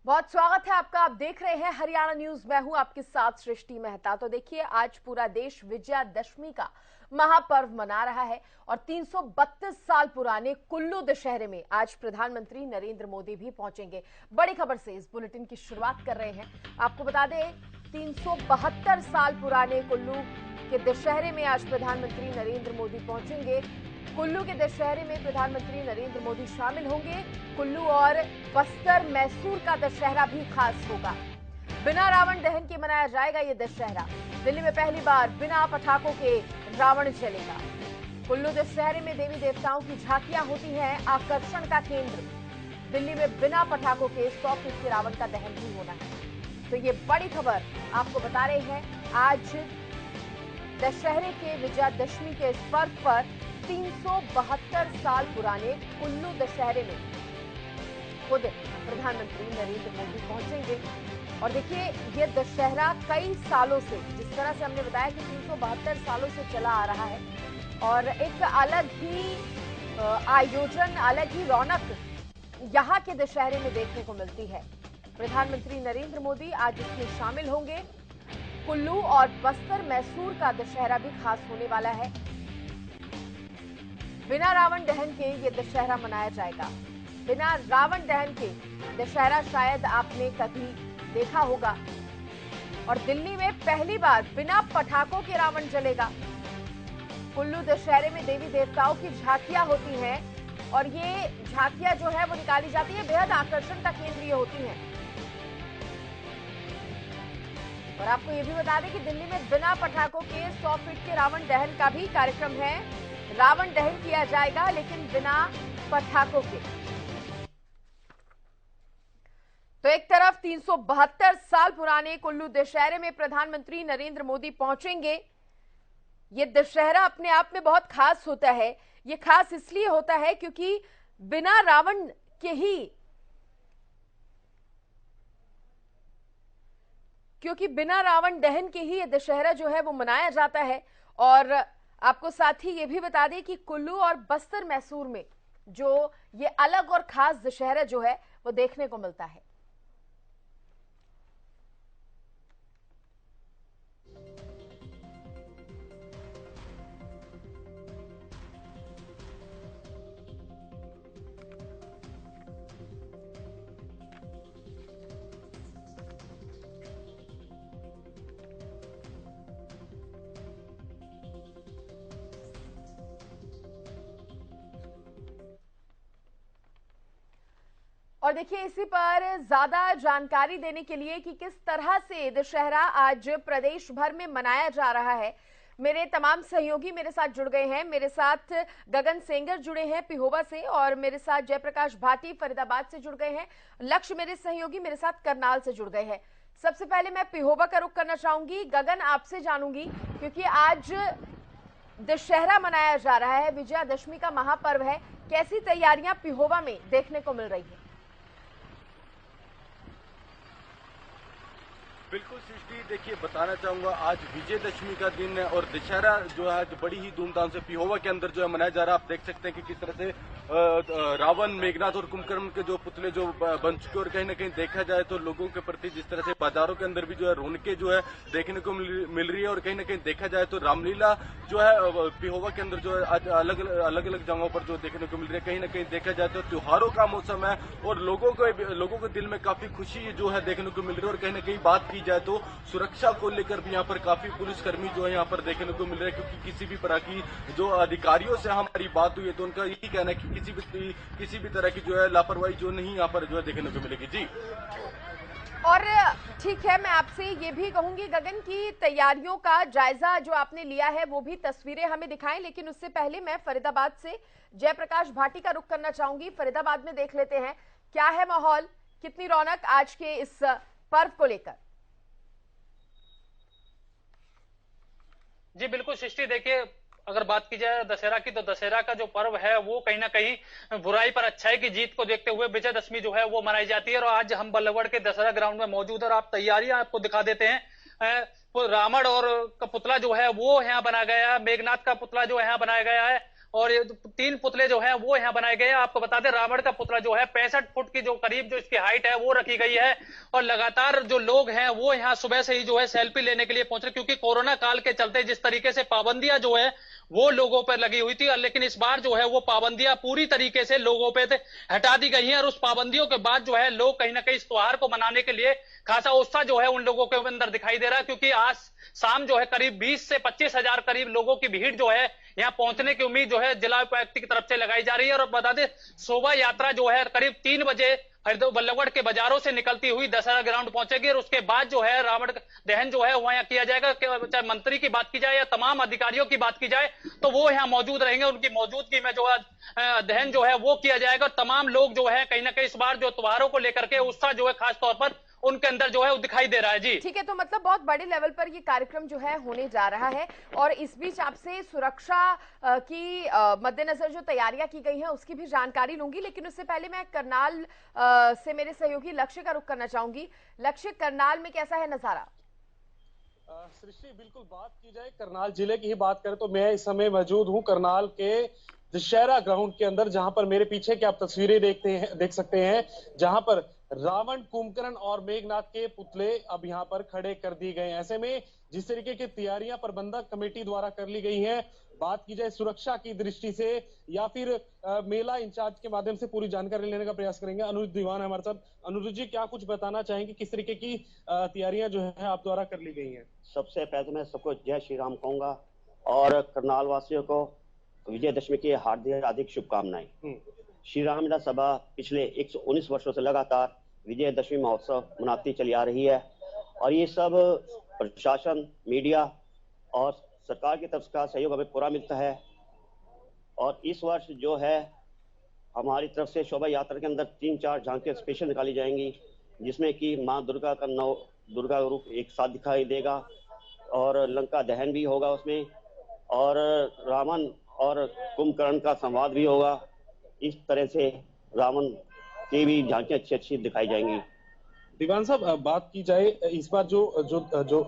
बहुत स्वागत है आपका। आप देख रहे हैं हरियाणा न्यूज। मैं हूं आपके साथ सृष्टि मेहता। तो देखिए, आज पूरा देश विजयादशमी का महापर्व मना रहा है और 332 साल पुराने कुल्लू दशहरे में आज प्रधानमंत्री नरेंद्र मोदी भी पहुंचेंगे। बड़ी खबर से इस बुलेटिन की शुरुआत कर रहे हैं। आपको बता दें, 372 साल पुराने कुल्लू के दशहरे में आज प्रधानमंत्री नरेंद्र मोदी पहुंचेंगे। कुल्लू के दशहरे में प्रधानमंत्री नरेंद्र मोदी शामिल होंगे। कुल्लू और बस्तर मैसूर का दशहरा भी खास होगा। बिना रावण दहन के मनाया जाएगा ये दशहरा। दिल्ली में पहली बार बिना पटाखों के रावण चलेगा। कुल्लू दशहरे में देवी देवताओं की झांकियां होती हैं आकर्षण का केंद्र। दिल्ली में बिना पटाखों के 100 फीट के रावण का दहन भी होना है। तो ये बड़ी खबर आपको बता रहे हैं। आज दशहरे के विजयादशमी के इस पर्व पर 372 साल पुराने कुल्लू दशहरे में खुद प्रधानमंत्री नरेंद्र मोदी पहुंचेंगे। और देखिए, ये दशहरा कई सालों से, जिस तरह से हमने बताया कि 372 सालों से चला आ रहा है और एक अलग ही आयोजन, अलग ही रौनक यहाँ के दशहरे में देखने को मिलती है। प्रधानमंत्री नरेंद्र मोदी आज इसमें शामिल होंगे। कुल्लू और बस्तर मैसूर का दशहरा भी खास होने वाला है। बिना रावण दहन के ये दशहरा मनाया जाएगा। बिना रावण दहन के दशहरा शायद आपने कभी देखा होगा। और दिल्ली में पहली बार बिना पटाखों के रावण जलेगा। कुल्लू दशहरे में देवी देवताओं की झांकियां होती हैं और ये झांकियां जो है वो निकाली जाती है, बेहद आकर्षण का केंद्र ये होती हैं। और आपको ये भी बता दें कि दिल्ली में बिना पटाखों के 100 फीट के रावण दहन का भी कार्यक्रम है। रावण दहन किया जाएगा लेकिन बिना पटाखों के। तो एक तरफ 372 साल पुराने कुल्लू दशहरे में प्रधानमंत्री नरेंद्र मोदी पहुंचेंगे। ये दशहरा अपने आप में बहुत खास होता है। ये खास इसलिए होता है क्योंकि बिना रावण के ही बिना रावण दहन के ही ये दशहरा जो है वो मनाया जाता है। और आपको साथ ही ये भी बता दें कि कुल्लू और बस्तर मैसूर में जो ये अलग और खास दशहरा जो है वो देखने को मिलता है। और देखिए, इसी पर ज्यादा जानकारी देने के लिए कि किस तरह से दशहरा आज प्रदेश भर में मनाया जा रहा है, मेरे तमाम सहयोगी मेरे साथ जुड़ गए हैं। मेरे साथ गगन सेंगर जुड़े हैं पिहोवा से और मेरे साथ जयप्रकाश भाटी फरीदाबाद से जुड़ गए हैं। लक्ष्य मेरे सहयोगी मेरे साथ करनाल से जुड़ गए हैं। सबसे पहले मैं पिहोवा का रुख करना चाहूंगी। गगन, आपसे जानूंगी क्योंकि आज दशहरा मनाया जा रहा है, विजयादशमी का महापर्व है। कैसी तैयारियां पिहोवा में देखने को मिल रही है? बिल्कुल सृष्टि, देखिए बताना चाहूंगा आज विजयदशमी का दिन है और दशहरा जो है जो बड़ी ही धूमधाम से पिहोवा के अंदर जो है मनाया जा रहा है। आप देख सकते हैं कि किस तरह से रावण, मेघनाथ और कुंभकर्ण के जो पुतले जो बन चुके और कहीं ना कहीं देखा जाए तो लोगों के प्रति जिस तरह से बाजारों के अंदर भी जो है रौनकें जो है देखने को मिल रही है। और कहीं ना कहीं देखा जाए तो रामलीला जो है पिहोवा के अंदर जो है आज अलग अलग जगहों पर जो देखने को मिल रही है। कहीं ना कहीं देखा जाए तो त्योहारों का मौसम है और लोगों के दिल में काफी खुशी जो है देखने को मिल रही है। और कहीं ना कहीं बात की जाए तो सुरक्षा को लेकर भी यहाँ पर काफी पुलिसकर्मी जो है यहाँ पर देखने को मिल रहे हैं, क्योंकि किसी भी तरह की जो अधिकारियों से हमारी बात हुई है तो उनका यही कहना है कि किसी भी तरह की जो है लापरवाही जो नहीं यहाँ पर जो है देखने को मिलेगी। जी और ठीक है, मैं आपसे ये भी कहूंगी गगन की तैयारियों का जायजा जो आपने लिया है वो भी तस्वीरें हमें दिखाएं, लेकिन उससे पहले मैं फरीदाबाद से जयप्रकाश भाटी का रुख करना चाहूंगी। फरीदाबाद में देख लेते हैं क्या है माहौल, कितनी रौनक आज के इस पर्व को लेकर। जी बिल्कुल सृष्टि, देखिए अगर बात की जाए दशहरा की तो दशहरा का जो पर्व है वो कहीं ना कहीं बुराई पर अच्छाई की जीत को देखते हुए विजयदशमी जो है वो मनाई जाती है। और आज हम बल्लभगढ़ के दशहरा ग्राउंड में मौजूद है और आप तैयारियां आपको दिखा देते हैं। वो रावण और का पुतला जो है वो यहाँ बनाया गया है, मेघनाथ का पुतला जो यहाँ बनाया गया है और ये 3 पुतले जो है वो यहाँ बनाए गए हैं। आपको बता दें रावण का पुतला जो है 65 फुट की जो करीब जो इसकी हाइट है वो रखी गई है। और लगातार जो लोग हैं वो यहाँ सुबह से ही जो है सेल्फी लेने के लिए पहुंच रहे, क्योंकि कोरोना काल के चलते जिस तरीके से पाबंदियां जो है वो लोगों पर लगी हुई थी, लेकिन इस बार जो है वो पाबंदियां पूरी तरीके से लोगों पे हटा दी गई हैं। और उस पाबंदियों के बाद जो है लोग कहीं ना कहीं इस त्योहार को मनाने के लिए खासा उत्साह जो है उन लोगों के अंदर दिखाई दे रहा है, क्योंकि आज शाम जो है करीब 20 से 25 हजार करीब लोगों की भीड़ जो है यहाँ पहुंचने की उम्मीद जो है जिला उपायुक्त की तरफ से लगाई जा रही है। और बता दें शोभा यात्रा जो है करीब 3 बजे बल्लभगढ़ के बाजारों से निकलती हुई दशहरा ग्राउंड पहुंचेगी और उसके बाद जो है रावण दहन जो है वहां किया जाएगा। चाहे मंत्री की बात की जाए या तमाम अधिकारियों की बात की जाए तो वो यहाँ मौजूद रहेंगे, उनकी मौजूदगी में जो दहन जो है वो किया जाएगा। तमाम लोग जो है कहीं ना कहीं इस बार जो त्योहारों को लेकर के उत्साह जो है खासतौर पर उनके अंदर जो है वो दिखाई दे रहा है। जी ठीक है, तो मतलब बहुत बड़े लेवल पर ये कार्यक्रम जो है होने जा रहा है और इस बीच आपसे सुरक्षा की मद्देनजर जो तैयारियां की गई हैं उसकी भी जानकारी लूंगी, लेकिन उससे पहले मैं करनाल से मेरे सहयोगी लक्ष्य का रुख करना चाहूंगी। लक्ष्य, करनाल में कैसा है नजारा? सृष्टि, बिल्कुल बात की जाए करनाल जिले की ही बात करें तो मैं इस समय मौजूद हूं करनाल के दशहरा ग्राउंड के अंदर, जहां पर मेरे पीछे की आप तस्वीरें देख सकते हैं, जहां पर रावण, कुंभकर्ण और मेघनाथ के पुतले अब यहां पर खड़े कर दिए गए हैं। ऐसे में जिस तरीके की तैयारियां प्रबंधक कमेटी द्वारा कर ली गई हैं, बात की जाए सुरक्षा की दृष्टि से या फिर मेला इंचार्ज के माध्यम से पूरी जानकारी लेने का प्रयास करेंगे। अनुज दीवान है हमारे साथ। अनुज जी, क्या कुछ बताना चाहेंगे, किस तरीके की तैयारियां जो है आप द्वारा कर ली गई हैं? सबसे पहले तो मैं सबको जय श्री राम कहूंगा और करनाल वासियों को विजयदशमी की हार्दिक शुभकामनाएं। श्री राम लीला सभा पिछले 119 वर्षों से लगातार विजयदशमी महोत्सव मनाती चली आ रही है और ये सब प्रशासन, मीडिया और सरकार की तरफ का सहयोग हमें पूरा मिलता है। और इस वर्ष जो है हमारी तरफ से शोभा यात्रा के अंदर 3-4 झांकियां स्पेशल निकाली जाएंगी, जिसमें कि माँ दुर्गा का दुर्गा रूप एक साथ दिखाई देगा और लंका दहन भी होगा उसमें, और रावण और कुंभकर्ण का संवाद भी होगा। इस तरह से रावण की भी झांकियां अच्छी दिखाई जाएंगी। दीवान साहब, बात की जाए इस बार जो जो जो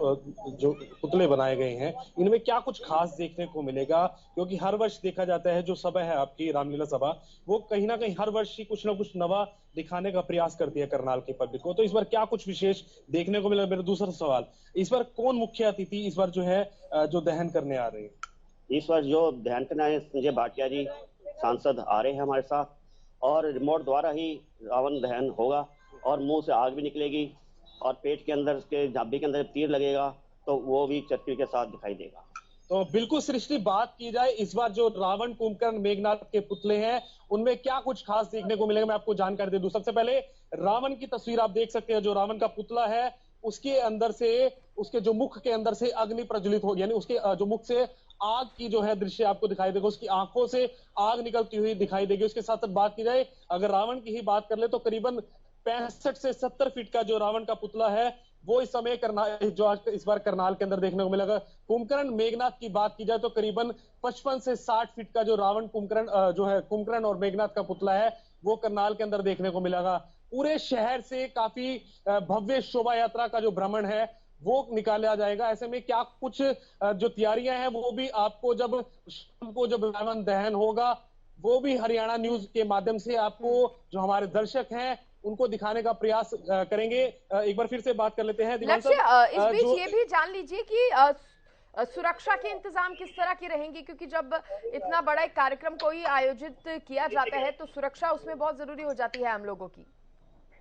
जो पुतले बनाए गए हैं, इनमें क्या कुछ खास देखने को मिलेगा? क्योंकि हर वर्ष देखा जाता है जो सभा है आपकी रामलीला सभा, वो कहीं ना कहीं हर वर्ष ही कुछ ना कुछ नवा दिखाने का प्रयास करती है करनाल के पब्लिक को, तो इस बार क्या कुछ विशेष देखने को मिलेगा? मेरा दूसरा सवाल, इस बार कौन मुख्य अतिथि इस बार जो है जो दहन करने आ रहे हैं? इस वर्ष जो दहन करने आए संजय भाटिया जी सांसद आ रहे हैं हमारे साथ, और रिमोट द्वारा ही रावण दहन होगा और मुंह से आग भी निकलेगी और पेट के अंदर के झाबी के अंदर तीर लगेगा तो वो भी चक्री के साथ दिखाई देगा। तो बिल्कुल सृष्टि, बात की जाए इस बार जो रावण, कुंभकर्ण, मेघनाथ के पुतले हैं उनमें क्या कुछ खास देखने को मिलेगा, मैं आपको जानकारी दे दूं। सबसे पहले रावण की तस्वीर आप देख सकते हैं, जो रावण का पुतला है उसके अंदर से, उसके जो मुख के अंदर से अग्नि प्रज्वलित होगी, यानी उसके जो मुख से आग की जो है दृश्य आपको दिखाई देगा, उसकी आंखों से आग निकलती हुई दिखाई देगी। उसके साथ साथ बात की जाए अगर रावण की ही बात कर ले तो करीबन 65 से 70 फीट का जो रावण का पुतला है वो इस समय जो आज इस बार करनाल के अंदर देखने को मिलेगा। कुंभकर्ण, मेघनाथ की बात की जाए तो करीबन 55 से 60 फीट का जो रावण, कुंभकर्ण जो है, कुंभकर्ण और मेघनाथ का पुतला है वो करनाल के अंदर देखने को मिलेगा। पूरे शहर से काफी भव्य शोभा यात्रा का जो भ्रमण है वो निकाला जाएगा। ऐसे में क्या कुछ जो तैयारियां हैं वो भी आपको जब रावण दहन होगा वो भी हरियाणा न्यूज के माध्यम से आपको जो हमारे दर्शक हैं उनको दिखाने का प्रयास करेंगे। एक बार फिर से बात कर लेते हैं। लक्ष्य, इस बीच ये भी जान लीजिए कि सुरक्षा के इंतजाम किस तरह की रहेंगे, क्योंकि जब इतना बड़ा एक कार्यक्रम कोई आयोजित किया जाता है तो सुरक्षा उसमें बहुत जरूरी हो जाती है हम लोगों की।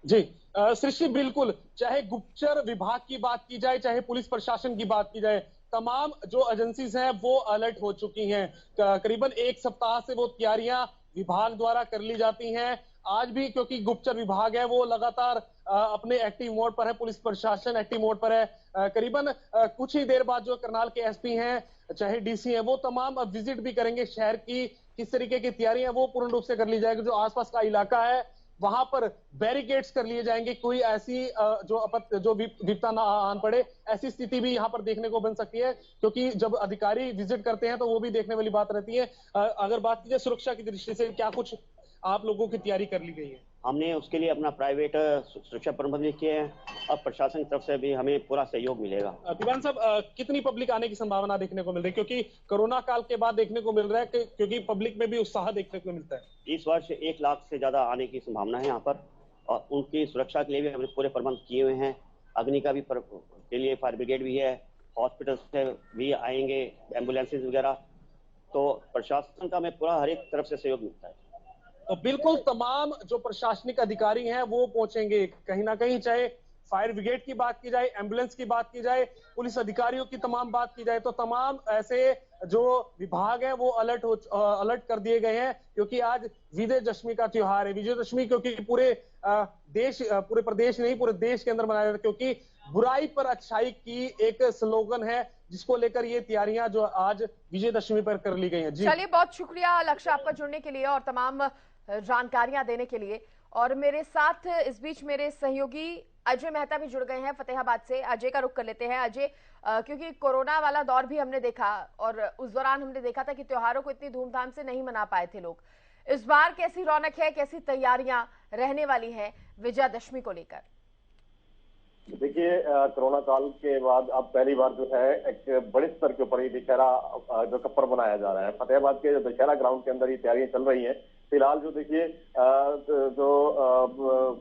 जी सृष्टि, बिल्कुल, चाहे गुप्तचर विभाग की बात की जाए, चाहे पुलिस प्रशासन की बात की जाए, तमाम जो एजेंसीज हैं वो अलर्ट हो चुकी हैं। करीबन एक सप्ताह से वो तैयारियां विभाग द्वारा कर ली जाती हैं। आज भी क्योंकि गुप्तचर विभाग है वो लगातार अपने एक्टिव मोड पर है, पुलिस प्रशासन एक्टिव मोड पर है। करीबन कुछ ही देर बाद जो करनाल के एसपी हैं, चाहे डीसी हैं, वो तमाम अब विजिट भी करेंगे शहर की, किस तरीके की तैयारियां वो पूर्ण रूप से कर ली जाएगी। जो आसपास का इलाका है वहां पर बैरिकेड्स कर लिए जाएंगे, कोई ऐसी जो विपदा ना आन पड़े, ऐसी स्थिति भी यहाँ पर देखने को बन सकती है, क्योंकि जब अधिकारी विजिट करते हैं तो वो भी देखने वाली बात रहती है। अगर बात की जाए सुरक्षा की दृष्टि से क्या कुछ आप लोगों की तैयारी कर ली गई है? हमने उसके लिए अपना प्राइवेट सुरक्षा प्रबंध किए हैं अब प्रशासन की तरफ से भी हमें पूरा सहयोग मिलेगा। दीवान साहब, कितनी पब्लिक आने की संभावना देखने को मिल रही है, क्योंकि कोरोना काल के बाद देखने को मिल रहा है क्योंकि पब्लिक में भी उत्साह देखने को मिलता है। इस वर्ष 1 लाख से ज्यादा आने की संभावना है यहाँ पर, और उनकी सुरक्षा के लिए भी हमने पूरे प्रबंध किए हुए हैं। अग्नि का भी के लिए फायर ब्रिगेड भी है, हॉस्पिटल से भी आएंगे एम्बुलेंसेज वगैरह, तो प्रशासन का हमें पूरा हर एक तरफ से सहयोग मिलता है। तो बिल्कुल तमाम जो प्रशासनिक अधिकारी हैं वो पहुंचेंगे कहीं ना कहीं, चाहे फायर ब्रिगेड की बात की जाए, एम्बुलेंस की बात की जाए, पुलिस अधिकारियों की तमाम बात की जाए, तो तमाम ऐसे जो विभाग है वो अलर्ट कर दिए गए हैं, क्योंकि आज विजयदशमी का त्योहार है। विजयदशमी क्योंकि पूरे प्रदेश नहीं, पूरे देश के अंदर मनाया जाता है, क्योंकि बुराई पर अच्छाई की एक स्लोगन है, जिसको लेकर ये तैयारियां जो आज विजयदशमी पर कर ली गई हैं। जी चलिए, बहुत शुक्रिया लक्ष्य आपका जुड़ने के लिए और तमाम जानकारियां देने के लिए। और मेरे साथ इस बीच मेरे सहयोगी अजय मेहता भी जुड़ गए हैं फतेहाबाद से। अजय का रुख कर लेते हैं। अजय, क्योंकि कोरोना वाला दौर भी हमने देखा और उस दौरान हमने देखा था कि त्योहारों को इतनी धूमधाम से नहीं मना पाए थे लोग। इस बार कैसी रौनक है, कैसी तैयारियां रहने वाली हैं विजयादशमी को लेकर? देखिए, कोरोना काल के बाद अब पहली बार जो है एक बड़े स्तर के ऊपर ये दशहरा जो पर्व मनाया जा रहा है। फतेहाबाद के दशहरा ग्राउंड के अंदर ये तैयारियां चल रही हैं। फिलहाल जो देखिए जो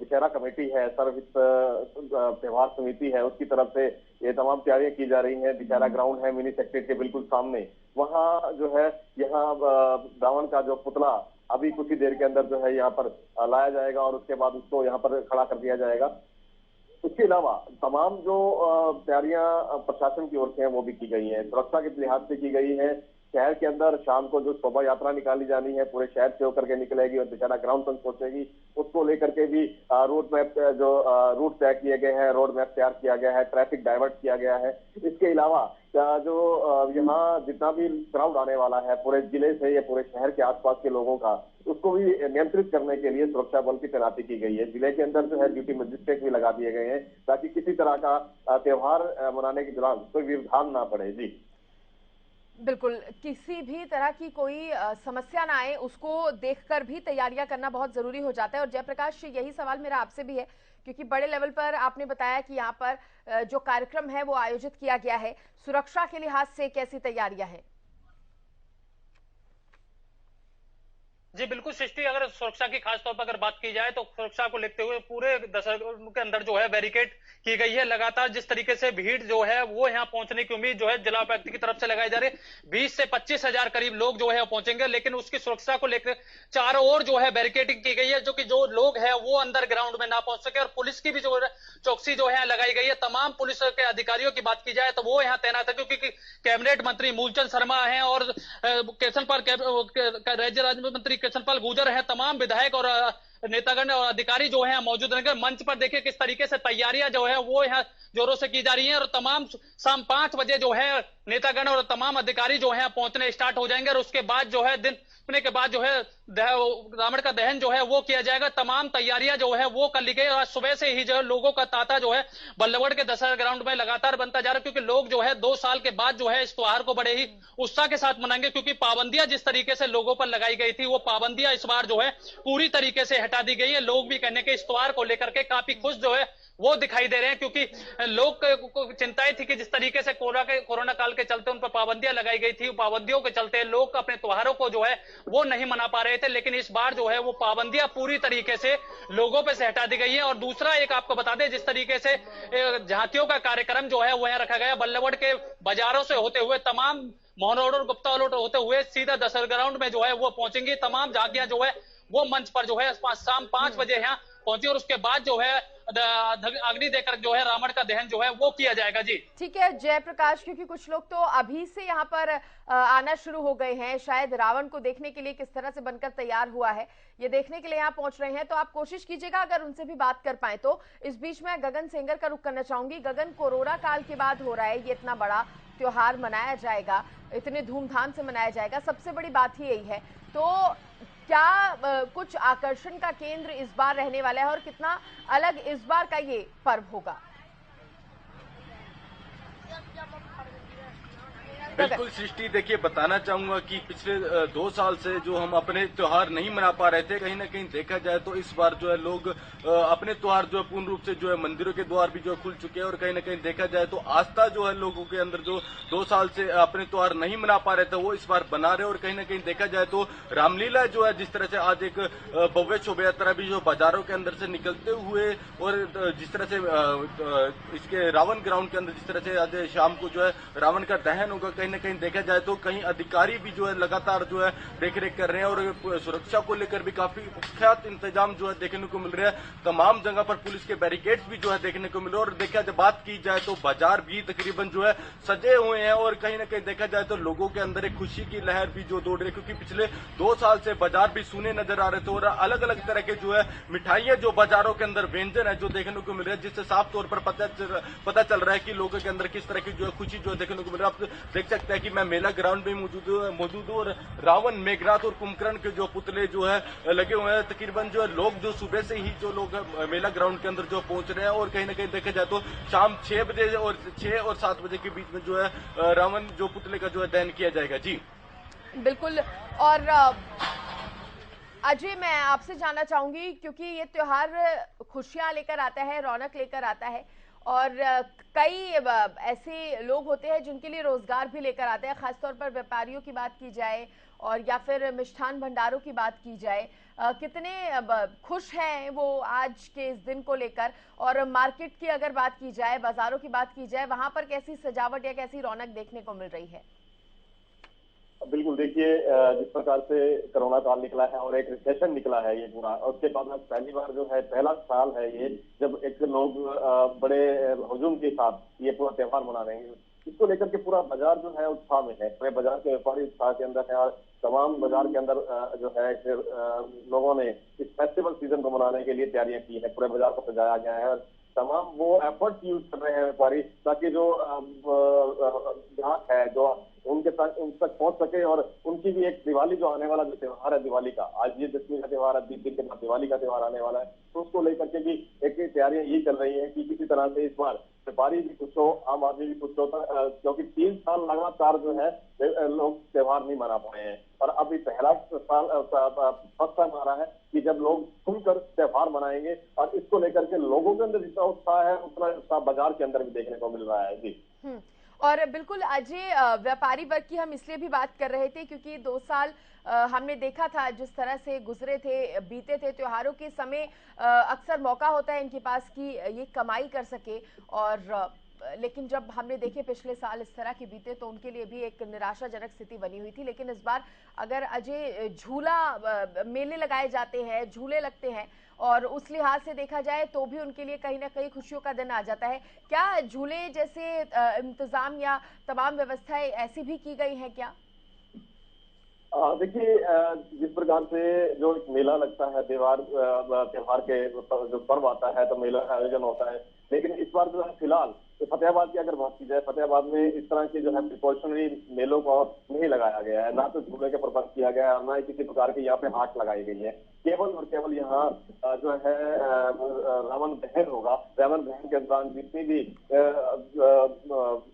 दशहरा कमेटी है, सर्वहित त्योहार समिति है, उसकी तरफ से ये तमाम तैयारियां की जा रही हैं। दशहरा ग्राउंड है मिनी सेक्रेटरी के बिल्कुल सामने, वहाँ जो है यहाँ रावण का जो पुतला अभी कुछ ही देर के अंदर जो है यहाँ पर लाया जाएगा और उसके बाद उसको यहाँ पर खड़ा कर दिया जाएगा। इसके अलावा तमाम जो तैयारियां प्रशासन की ओर से हैं वो भी की गई हैं, सुरक्षा के लिहाज से की गई है। शहर के अंदर शाम को जो शोभा यात्रा निकाली जानी है पूरे शहर से होकर के निकलेगी और दशहरा ग्राउंड तक पहुंचेगी, उसको लेकर के भी रोड मैप जो रूट तय किए गए हैं, रोड मैप तैयार किया गया है, ट्रैफिक डाइवर्ट किया गया है। इसके अलावा जो यहाँ जितना भी क्राउड आने वाला है पूरे जिले से या पूरे शहर के आसपास के लोगों का, उसको भी नियंत्रित करने के लिए सुरक्षा बल की तैनाती की गई है। जिले के अंदर जो है ड्यूटी मजिस्ट्रेट भी लगा दिए गए हैं ताकि किसी तरह का त्योहार मनाने के दौरान कोई व्यवधान ना पड़े। जी बिल्कुल, किसी भी तरह की कोई समस्या ना आए, उसको देखकर भी तैयारियां करना बहुत जरूरी हो जाता है। और जयप्रकाश, यही सवाल मेरा आपसे भी है, क्योंकि बड़े लेवल पर आपने बताया कि यहाँ पर जो कार्यक्रम है वो आयोजित किया गया है, सुरक्षा के लिहाज से कैसी तैयारियां हैं? जी बिल्कुल सृष्टि, अगर सुरक्षा की खास तौर पर अगर बात की जाए तो सुरक्षा को लेते हुए पूरे दशहरा के अंदर जो है बैरिकेड की गई है। लगातार जिस तरीके से भीड़ जो है वो यहाँ पहुंचने की उम्मीद जो है जिला उपायुक्त की तरफ से लगाई जा रही है। 20 से 25 हजार करीब लोग जो है पहुंचेंगे, लेकिन उसकी सुरक्षा को लेकर चारों ओर जो है बैरिकेडिंग की गई है, जो कि जो लोग है वो अंदर ग्राउंड में ना पहुंच सके। और पुलिस की भी जो चौकसी जो है लगाई गई है। तमाम पुलिस के अधिकारियों की बात की जाए तो वो यहाँ तैनात है, क्योंकि कैबिनेट मंत्री मूलचंद शर्मा है और राज्य मंत्री कृष्णपाल गुर्जर है, तमाम विधायक और नेतागण और अधिकारी जो है मौजूद रहेंगे। मंच पर देखिए किस तरीके से तैयारियां जो है वो यहाँ जोरों से की जा रही हैं और तमाम शाम 5 बजे जो है नेतागण और तमाम अधिकारी जो है पहुंचने स्टार्ट हो जाएंगे और उसके बाद जो है दिन के बाद जो है रावण का दहन जो है वो किया जाएगा। तमाम तैयारियां जो है वो कर ली गई। आज सुबह से ही जो है लोगों का तांता जो है बल्लभगढ़ के दशहरा ग्राउंड में लगातार बनता जा रहा है, क्योंकि लोग जो है 2 साल के बाद जो है इस त्योहार को बड़े ही उत्साह के साथ मनाएंगे, क्योंकि पाबंदियां जिस तरीके से लोगों पर लगाई गई थी वो पाबंदियां इस बार जो है पूरी तरीके से हटा दी गई है। लोग भी कहने के इस त्योहार को लेकर के काफी खुश जो है वो दिखाई दे रहे हैं, क्योंकि लोग को चिंताएं थी कि जिस तरीके से कोरोना काल के चलते उन पर पाबंदियां लगाई गई थी, पाबंदियों के चलते लोग अपने त्योहारों को जो है वो नहीं मना पा रहे थे। लेकिन इस बार जो है वो पाबंदियां पूरी तरीके से लोगों पे से हटा दी गई है। और दूसरा एक आपको बता दें, जिस तरीके से झांकियों का कार्यक्रम जो है वो यहाँ रखा गया, बल्लभगढ़ के बाजारों से होते हुए तमाम मोहन रोड और गुप्ता रोड होते हुए सीधा दशहरा ग्राउंड में जो है वो पहुंचेंगी। तमाम झांकियां जो है वो मंच पर जो है शाम 5 बजे यहाँ पहुंची और उसके बाद जो है अग्नि देकर जो है रावण का दहन जो है वो किया जाएगा। जी ठीक है जयप्रकाश, क्योंकि कुछ लोग तो अभी से यहाँ पर आना शुरू हो गए हैं, शायद रावण को देखने के लिए किस तरह से बनकर तैयार हुआ है ये देखने के लिए यहाँ पहुंच रहे हैं, तो आप कोशिश कीजिएगा अगर उनसे भी बात कर पाए तो। इस बीच में गगन सेंगर का रुख करना चाहूंगी। गगन, कोरोना काल के बाद हो रहा है ये इतना बड़ा त्योहार मनाया जाएगा, इतने धूमधाम से मनाया जाएगा, सबसे बड़ी बात ही यही है, तो क्या कुछ आकर्षण का केंद्र इस बार रहने वाला है और कितना अलग इस बार का ये पर्व होगा? बिल्कुल सृष्टि, देखिए बताना चाहूंगा कि पिछले 2 साल से जो हम अपने त्योहार नहीं मना पा रहे थे, कहीं ना कहीं देखा जाए तो इस बार जो है लोग अपने त्योहार जो है पूर्ण रूप से जो है मंदिरों के द्वार भी जो है खुल चुके हैं और कहीं ना कहीं देखा जाए तो आस्था जो है लोगों के अंदर जो 2 साल से अपने त्योहार नहीं मना पा रहे थे वो इस बार बना रहे। और कहीं ना कहीं देखा जाए तो रामलीला जो है जिस तरह से आज एक भव्य शोभा यात्रा भी जो बाजारों के अंदर से निकलते हुए और जिस तरह से इसके रावण ग्राउंड के अंदर जिस तरह से आज शाम को जो है रावण का दहन होगा, कहीं ना कहीं देखा जाए तो कहीं अधिकारी भी जो है लगातार जो है देखरेख कर रहे हैं और सुरक्षा को लेकर भी काफी पुख्ता इंतजाम जो है देखने को मिल रहा है। तमाम जगह पर पुलिस के बैरिकेड्स भी जो है देखने को मिल रहे हैं और देखा जाए बात की जाए तो बाजार भी तकरीबन जो है सजे हुए हैं और कहीं ना कहीं देखा जाए तो लोगों के अंदर एक खुशी की लहर भी जो दौड़ रही है, क्योंकि पिछले 2 साल से बाजार भी सूने नजर आ रहे थे और अलग अलग तरह के जो है मिठाइयां जो बाजारों के अंदर व्यंजन है जो देखने को मिल रहे हैं, जिससे साफ तौर पर पता चल रहा है कि लोगों के अंदर किस तरह की जो है खुशी जो देखने को मिल रहा है। आप देख सकते हैं कि मैं मेला ग्राउंड में मौजूद हूँ और रावण, मेघनाथ और कुंभकर्ण के जो पुतले जो है लगे हुए हैं। तकरीबन जो है लोग जो सुबह से ही जो लोग मेला ग्राउंड के अंदर जो पहुंच रहे हैं और कहीं ना कहीं देखा जाए तो शाम 6 बजे और 6 और 7 बजे के बीच में जो है रावण जो पुतले का जो है दहन किया जाएगा। जी बिल्कुल। और अजय, मैं आपसे जानना चाहूंगी, क्योंकि ये त्योहार खुशियां लेकर आता है, रौनक लेकर आता है और कई ऐसे लोग होते हैं जिनके लिए रोजगार भी लेकर आते हैं, खासतौर पर व्यापारियों की बात की जाए और या फिर मिष्ठान भंडारों की बात की जाए, कितने खुश हैं वो आज के इस दिन को लेकर। और मार्केट की अगर बात की जाए, बाजारों की बात की जाए, वहां पर कैसी सजावट या कैसी रौनक देखने को मिल रही है? बिल्कुल, देखिए जिस प्रकार से कोरोना काल निकला है और एक रिसेशन निकला है ये पूरा, उसके बाद में पहली बार जो है पहला साल है ये जब एक लोग बड़े हुजूम के साथ ये पूरा त्योहार मना रहे हैं। इसको लेकर के पूरा बाजार जो है उत्साह में है, पूरे बाजार के व्यापारी उत्साह के अंदर है और तमाम बाजार के अंदर जो है लोगों ने इस फेस्टिवल सीजन को मनाने के लिए तैयारियां की है। पूरे बाजार को सजाया गया है और तमाम वो एफर्ट यूज कर रहे हैं व्यापारी, ताकि जो ग्राहक है जो उन तक पहुंच सके और उनकी भी एक दिवाली जो आने वाला जो त्योहार है, दिवाली का आज ये दशमी का त्योहार है, 20 दिन के बाद दिवाली का त्योहार आने वाला है, तो उसको लेकर के भी एक तैयारियां ये चल रही है कि किसी तरह से इस बार व्यापारी भी खुश हो, आम आदमी भी खुश होता, क्योंकि 3 साल लगातार जो है लोग त्योहार नहीं मना पाए हैं और अभी पहला साल फर्स्ट टाइम आ रहा है कि जब लोग खुलकर त्योहार मनाएंगे और इसको लेकर के लोगों के अंदर जितना उत्साह है उतना उत्साह बाजार के अंदर भी देखने को मिल रहा है। जी और बिल्कुल अजय, व्यापारी वर्ग की हम इसलिए भी बात कर रहे थे क्योंकि 2 साल हमने देखा था जिस तरह से गुजरे थे, बीते थे। त्योहारों के समय अक्सर मौका होता है इनके पास कि ये कमाई कर सके, और लेकिन जब हमने देखे पिछले साल इस तरह के बीते तो उनके लिए भी एक निराशाजनक स्थिति बनी हुई थी। लेकिन इस बार अगर अजय झूला मेले लगाए जाते हैं, झूले लगते हैं और उस लिहाज से देखा जाए तो भी उनके लिए कहीं ना कहीं खुशियों का दिन आ जाता है। क्या झूले जैसे इंतजाम या तमाम व्यवस्थाएं ऐसी भी की गई हैं क्या? देखिए जिस प्रकार से जो एक मेला लगता है त्योहार के जो पर्व आता है तो मेला का आयोजन होता है, लेकिन इस बार जो है फिलहाल तो फतेहाबाद की अगर बात की जाए, फतेहाबाद में इस तरह के जो है प्रिकॉशनरी मेलों को नहीं लगाया गया है, ना तो झूले के प्रबंध किया गया है और ना ही किसी प्रकार की यहाँ पे हाट लगाई गई है। केवल और केवल यहाँ जो है रावण दहन होगा। रावण दहन के दौरान जितनी भी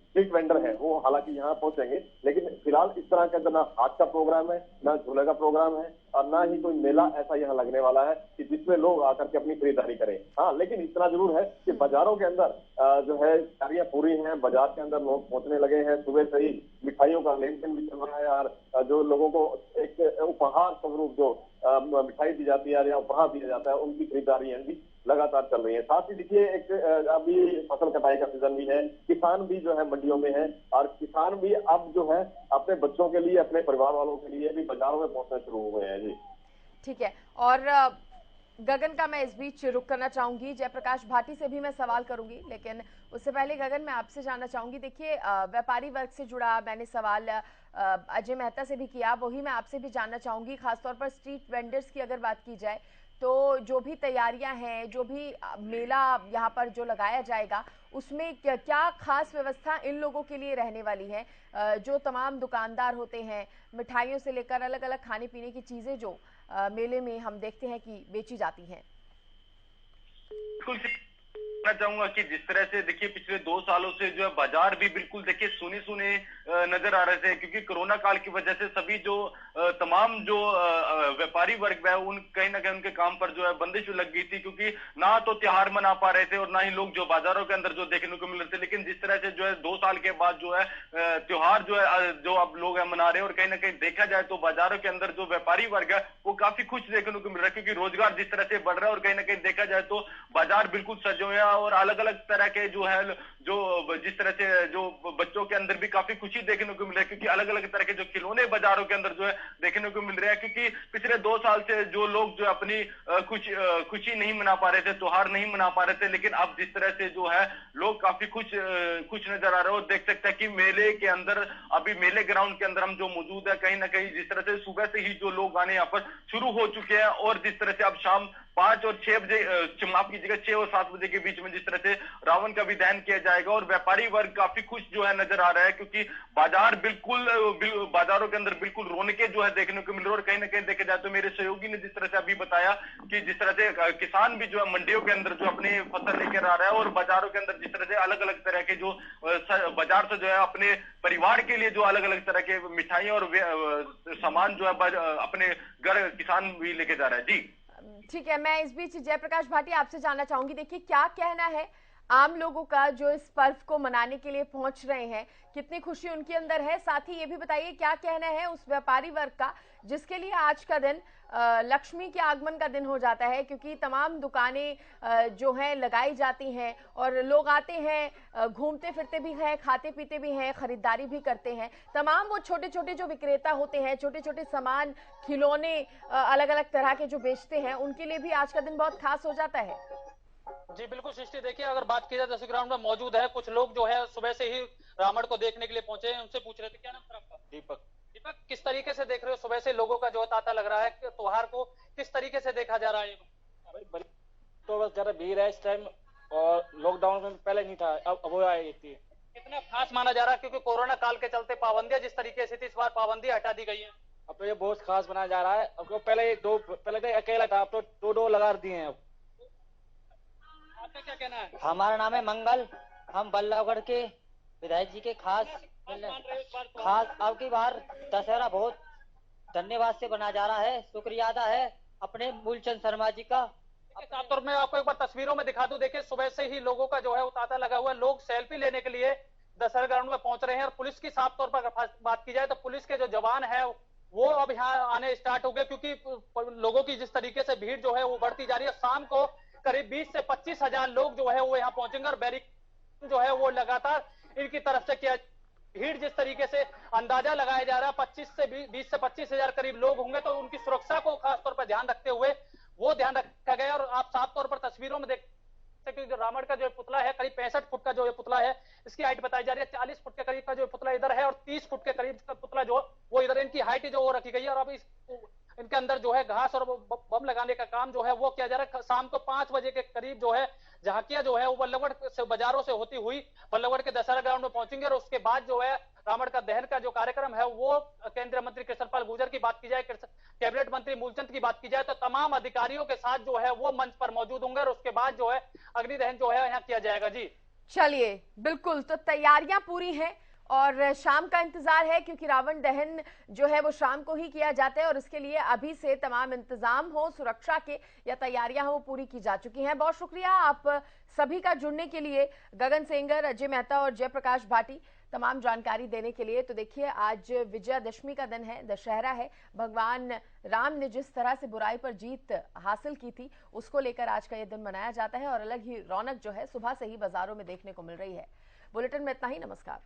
स्ट्रीट वेंडर है वो हालांकि यहाँ पहुंचेंगे, लेकिन फिलहाल इस तरह का ना हाट का प्रोग्राम है, ना झूले का प्रोग्राम है और ना ही कोई मेला ऐसा यहाँ लगने वाला है कि जिसमें लोग आकर के अपनी खरीदारी करें। हाँ, लेकिन इतना जरूर है कि बाजारों के अंदर जो है तैयारियां पूरी हैं, बाजार के अंदर लोग पहुंचने लगे हैं। सुबह से ही मिठाइयों का लेन देन भी चल रहा है और जो लोगों को एक उपहार स्वरूप जो मिठाई दी जाती है या उपहार दिया जाता है उनकी खरीदारियां भी लगातार चल रही है। साथ ही देखिए एक अभी फसल कटाई का सीजन भी है, किसान भी जो है मंडियों में है और किसान भी अब जो है अपने बच्चों के लिए, अपने परिवार वालों के लिए भी बाजारों में पहुंचना शुरू हुए हैं। जी ठीक है। और गगन का मैं इस बीच रुक करना चाहूंगी, जयप्रकाश भाटी से भी मैं सवाल करूंगी, लेकिन उससे पहले गगन मैं आपसे जानना चाहूंगी, देखिए व्यापारी वर्ग से जुड़ा मैंने सवाल अजय मेहता से भी किया, वही मैं आपसे भी जानना चाहूंगी। खासतौर पर स्ट्रीट वेंडर्स की अगर बात की जाए तो जो भी तैयारियां हैं, जो भी मेला यहाँ पर जो लगाया जाएगा उसमें क्या खास व्यवस्था इन लोगों के लिए रहने वाली है? जो तमाम दुकानदार होते हैं, मिठाइयों से लेकर अलग अलग खाने पीने की चीजें जो मेले में हम देखते हैं कि बेची जाती हैं। कहना चाहूंगा कि जिस तरह से देखिए पिछले 2 सालों से जो है बाजार भी बिल्कुल देखिए सुने सुने नजर आ रहे थे, क्योंकि कोरोना काल की वजह से सभी जो तमाम जो व्यापारी वर्ग है उन कहीं ना कहीं उनके काम पर जो है बंदिश लग गई थी, क्योंकि ना तो त्योहार मना पा रहे थे और ना ही लोग जो बाजारों के अंदर जो देखने को मिल रहे थे। लेकिन जिस तरह से जो है 2 साल के बाद जो है त्योहार जो है जो अब लोग मना रहे हैं, और कहीं ना कहीं देखा जाए तो बाजारों के अंदर जो व्यापारी वर्ग है वो काफी खुश देखने को मिल रहा है, क्योंकि रोजगार जिस तरह से बढ़ रहा है और कहीं ना कहीं देखा जाए तो बाजार बिल्कुल सजे हुए हैं और अलग अलग तरह के जो है जो जिस तरह से जो बच्चों के अंदर भी काफी खुशी देखने को मिल रही है, क्योंकि अलग अलग तरह के जो खिलौने बाजारों के अंदर जो है देखने को मिल रहे हैं। क्योंकि पिछले 2 साल से जो लोग जो अपनी खुशी नहीं मना पा रहे थे, त्योहार नहीं मना पा रहे थे, लेकिन अब जिस तरह से जो है लोग काफी खुश नजर आ रहे हैं। और देख सकते हैं कि मेले के अंदर अभी मेले ग्राउंड के अंदर हम जो मौजूद है, कहीं ना कहीं जिस तरह से सुबह से ही जो लोग आने यहाँ पर शुरू हो चुके हैं, और जिस तरह से अब शाम 5 और 6 बजे माफ कीजिएगा 6 और 7 बजे के बीच में जिस तरह से रावण का भी दहन किया जाएगा, और व्यापारी वर्ग काफी खुश जो है नजर आ रहा है, क्योंकि बाजार बाजारों के अंदर बिल्कुल रौनकें जो है देखने को मिल रही है। और कहीं ना कहीं देखा जाए तो मेरे सहयोगी ने जिस तरह से अभी बताया कि जिस तरह से किसान भी जो है मंडियों के अंदर जो अपनी फसल लेकर आ रहा है, और बाजारों के अंदर जिस तरह से अलग अलग तरह के जो बाजार से जो है अपने परिवार के लिए जो अलग अलग तरह के मिठाइयां और सामान जो है अपने घर किसान भी लेके जा रहा है। जी ठीक है, मैं इस बीच जयप्रकाश भाटी आपसे जानना चाहूंगी, देखिए क्या कहना है आम लोगों का जो इस पर्व को मनाने के लिए पहुंच रहे हैं, कितनी खुशी उनके अंदर है। साथ ही ये भी बताइए क्या कहना है उस व्यापारी वर्ग का जिसके लिए आज का दिन लक्ष्मी के आगमन का दिन हो जाता है, क्योंकि तमाम दुकानें जो हैं लगाई जाती हैं और लोग आते हैं, घूमते फिरते भी हैं, खाते पीते भी हैं, खरीदारी भी करते हैं। तमाम वो छोटे छोटे जो विक्रेता होते हैं, छोटे छोटे सामान, खिलौने अलग अलग तरह के जो बेचते हैं, उनके लिए भी आज का दिन बहुत खास हो जाता है। जी बिल्कुल सृष्टि, देखिए अगर बात की जाए दशहरा ग्राउंड में मौजूद है कुछ लोग जो है सुबह से ही रावण को देखने के लिए पहुंचे हैं, उनसे पूछ रहे थे क्या नाम था आपका? दीपक। दीपक, किस तरीके से देख रहे हो सुबह से लोगों का जो तांता लग रहा है, त्योहार को किस तरीके से देखा जा रहा है? तो बस ज्यादा भीड़ है इस टाइम, और लॉकडाउन में पहले नहीं था, अब वो आई थी। कितना खास माना जा रहा है, क्योंकि कोरोना काल के चलते पाबंदियां जिस तरीके से थी, इस बार पाबंदियां हटा दी गई है। अब तो ये बहुत खास बनाया जा रहा है। अब तो पहले तो अकेला था, अब तो दो लगा दिए हैं। अब आपका क्या कहना है? हमारा नाम है मंगल, हम बल्लभगढ़ के विधायक जी के खास अब की बार दशहरा बहुत धन्यवाद से बना जा रहा है, शुक्रिया अदा है अपने मूलचंद शर्मा जी का। साफ तौर में आपको एक बार तस्वीरों में दिखा दूं, देखिए सुबह से ही लोगों का जो है वो तांता लगा हुआ है, लोग सेल्फी लेने के लिए दशहरा ग्राउंड में पहुंच रहे हैं। और पुलिस की साफ तौर पर बात की जाए तो पुलिस के जो जवान है वो अब यहाँ आने स्टार्ट हो गए, क्योंकि लोगों की जिस तरीके से भीड़ जो है वो बढ़ती जा रही है। शाम को करीब 20 से 25 हजार लोग जो है वो यहाँ पहुंचेंगे, और बैरिकेड जो है वो लगातार इनकी तरफ से किया। भीड़ जिस तरीके से अंदाजा लगाया जा रहा है 20 से 25 हजार करीब लोग होंगे, तो उनकी सुरक्षा को खास तौर पर ध्यान रखते हुए वो ध्यान रखा गया। और आप साफ तौर पर तस्वीरों में देख सकते हैं कि जो रावण का जो पुतला है करीब 65 फुट का जो ये पुतला है, इसकी हाइट बताई जा रही है 40 फुट के करीब का जो पुतला इधर है, और 30 फुट के करीब का पुतला जो वो इधर, इनकी हाइट जो वो रखी गई है। और अब इनके अंदर जो है घास और बम लगाने का काम जो है वो किया जा रहा है। शाम को 5 बजे के करीब जो है झांकियां जो है वो बल्लभगढ़ से बाजारों से होती हुई बल्लभगढ़ के दशहरा ग्राउंड में पहुंचेंगे, और उसके बाद जो है रावण का दहन का जो कार्यक्रम है वो केंद्रीय मंत्री कृष्णपाल गुर्जर की बात की जाए, कैबिनेट मंत्री मूलचंद की बात की जाए तो तमाम अधिकारियों के साथ जो है वो मंच पर मौजूद होंगे, और उसके बाद जो है अग्नि दहन जो है यहाँ किया जाएगा। जी चलिए, बिल्कुल, तो तैयारियां पूरी हैं और शाम का इंतजार है, क्योंकि रावण दहन जो है वो शाम को ही किया जाता है, और इसके लिए अभी से तमाम इंतजाम हो सुरक्षा के या तैयारियां हो वो पूरी की जा चुकी हैं। बहुत शुक्रिया आप सभी का जुड़ने के लिए, गगन सेंगर, अजय मेहता और जयप्रकाश भाटी, तमाम जानकारी देने के लिए। तो देखिए, आज विजयादशमी का दिन है, दशहरा है। भगवान राम ने जिस तरह से बुराई पर जीत हासिल की थी उसको लेकर आज का यह दिन मनाया जाता है, और अलग ही रौनक जो है सुबह से ही बाजारों में देखने को मिल रही है। बुलेटिन में इतना ही, नमस्कार।